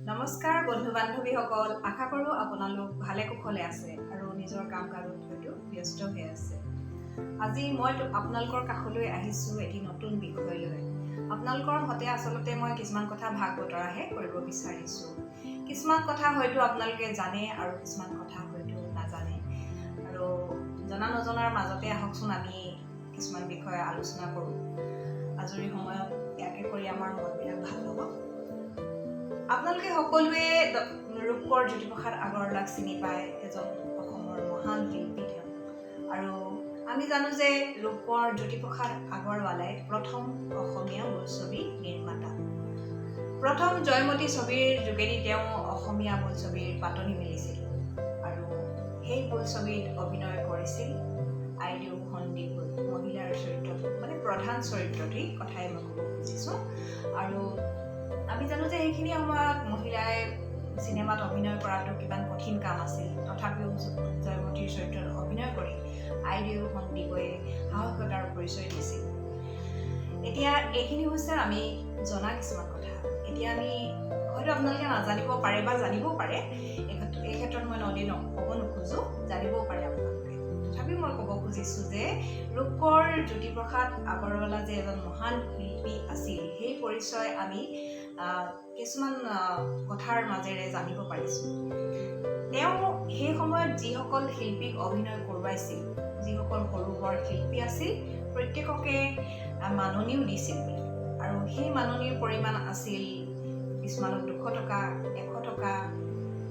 নমস্কাৰ বন্ধু বান্ধৱীসকল, আশা কৰোঁ আপোনালোক ভালে কুশলে আছে আৰু নিজৰ কাম কাজত হয়তো ব্যস্ত হৈ আছে। আজি মই আপোনালোকৰ কাষলৈ আহিছোঁ এটি নতুন বিষয় লৈ। আপোনালোকৰ সৈতে আচলতে মই কিছুমান কথা ভাগ বতৰাহে কৰিব বিচাৰিছোঁ। কিছুমান কথা হয়তো আপোনালোকে জানে আৰু কিছুমান কথা হয়তো নাজানে। আৰু জনা নজনাৰ মাজতে আহকচোন আমি কিছুমান বিষয়ে আলোচনা কৰোঁ। আজৰি সময়ত ইয়াকে কৰি আমাৰ মনবিলাক ভাল হ'ব। আপোনালোকে সকলোৱে ৰূপকোঁৱৰ জ্যোতিপ্ৰসাদ আগৰৱালাক চিনি পায়, এজন অসমৰ মহান শিল্পী তেওঁ। আৰু আমি জানো যে ৰূপকোঁৱৰ জ্যোতিপ্ৰসাদ আগৰৱালাই প্ৰথম অসমীয়া বোলছবি নিৰ্মাতা। প্ৰথম জয়মতী ছবিৰ যোগেদি তেওঁ অসমীয়া বোলছবিৰ পাতনি মেলিছিল আৰু সেই বোলছবিত অভিনয় কৰিছিল আইদেউ সন্দিকৈ, মহিলাৰ চৰিত্ৰত, মানে প্ৰধান চৰিত্ৰটিৰ কথাই মই ক'ব খুজিছোঁ। আৰু আমি জানো যে সেইখিনি সময়ত মহিলাই চিনেমাত অভিনয় কৰাটো কিমান কঠিন কাম আছিল। তথাপিও জয়মতীৰ চৰিত্ৰত অভিনয় কৰি আইদেউ সন্দিকৈয়ে সাহসিকতাৰ পৰিচয় দিছিল। এতিয়া এইখিনি হৈছে আমি জনা কিছুমান কথা। এতিয়া আমি হয়তো আপোনালোকে নাজানিব পাৰে বা জানিবও পাৰে, এই ক্ষেত্ৰত মই ক'ব নোখোজোঁ, জানিবও পাৰে আপোনালোকে। তথাপিও মই ক'ব খুজিছোঁ যে ৰূপকোঁৱৰ জ্যোতিপ্ৰসাদ আগৰৱালা যে এজন মহান শিল্পী আছিল, সেই পৰিচয় আমি কিছুমান কথাৰ মাজেৰে জানিব পাৰিছোঁ। তেওঁ সেই সময়ত যিসকল শিল্পীক অভিনয় কৰোৱাইছিল, যিসকল সৰু বৰ শিল্পী আছিল, প্ৰত্যেককে মাননিও দিছিল আৰু সেই মাননিৰ পৰিমাণ আছিল কিছুমানক 200 টকা, 100 টকা,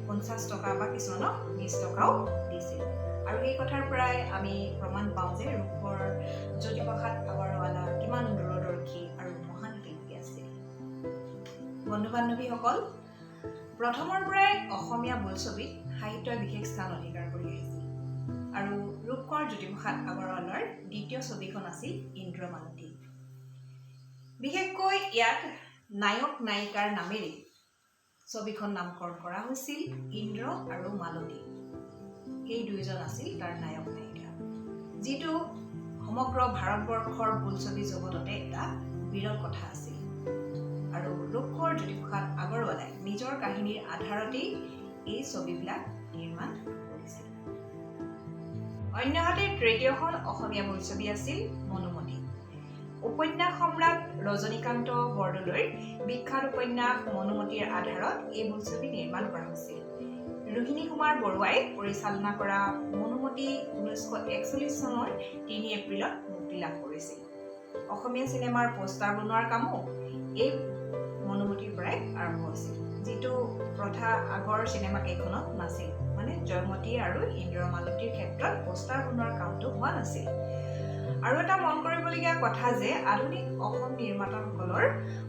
50 টকা বা কিছুমানক 20 টকাও দিছিল। আৰু এই কথাৰ পৰাই আমি প্ৰমাণ পাওঁ যে ৰূপকোঁৱৰ জ্যোতিপ্ৰসাদ আগৰৱালা কিমান দূৰদৰ্শী আৰু মহান শিল্পী আছিল। বন্ধু বান্ধৱীসকল, প্ৰথমৰ পৰাই অসমীয়া বোলছবিত সাহিত্যই বিশেষ স্থান অধিকাৰ কৰি আহিছিল। আৰু ৰূপকোঁৱৰ জ্যোতিপ্ৰসাদ আগৰৱালাৰ দ্বিতীয় ছবিখন আছিল ইন্দ্ৰমালতী। বিশেষকৈ ইয়াত নায়ক নায়িকাৰ নামেৰে ছবিখন নামকৰণ কৰা হৈছিল ইন্দ্ৰ আৰু মালতী। এই দুয়োজন আছিল তাৰ নায়ক নায়িকা, যিটো সমগ্ৰ ভাৰতবৰ্ষৰ বোলছবি জগততে এটা বিৰল কথা আছিল। আৰু ৰূপকোঁৱৰ জ্যোতিপ্ৰসাদ আগৰৱালাই নিজৰ কাহিনীৰ আধাৰতেই এই ছবিবিলাক নিৰ্মাণ কৰিছিল। অন্যহাতে তৃতীয়খন অসমীয়া বোলছবি আছিল মনোমতী। উপন্যাস সম্ৰাট ৰজনীকান্ত বৰদলৈৰ বিখ্যাত উপন্যাস মনোমতীৰ আধাৰত এই বোলছবি নিৰ্মাণ কৰা হৈছিল। ৰোহিণী কুমাৰ বৰুৱাই পৰিচালনা কৰা মনোমতী 1941 চনৰ 3 এপ্ৰিলত মুক্তি লাভ কৰিছিল। অসমীয়া চিনেমাৰ পোষ্টাৰ বনোৱাৰ কামো এই মনোমতীৰ পৰাই আৰম্ভ হৈছিল, যিটো প্ৰথা আগৰ চিনেমা কেইখনত নাছিল। মানে জয়মতী আৰু ইন্দ্ৰমালতীৰ ক্ষেত্ৰত পোষ্টাৰ বনোৱাৰ কামটো হোৱা নাছিল। আৰু এটা মন কৰিবলগীয়া কথা যে আধুনিক অসম নিৰ্মাতাসকলৰ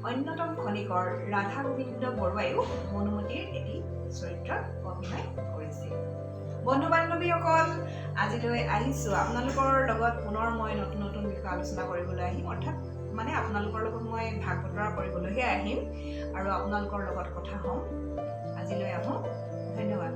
অন্যতম খনিকৰ ৰাধা গোবিন্দ বৰুৱাইও মনোমতীৰ এটি চৰিত্ৰত অভিনয় কৰিছিল। বন্ধু বান্ধৱীসকল, আজিলৈ আহিছোঁ আপোনালোকৰ লগত পুনৰ মই নতুন নতুন বিষয় আলোচনা কৰিবলৈ আহিম, অৰ্থাৎ মানে আপোনালোকৰ লগত মই ভাগ বতৰা কৰিবলৈহে আহিম আৰু আপোনালোকৰ লগত কথা হ'ম। আজিলৈ আহোঁ, ধন্যবাদ।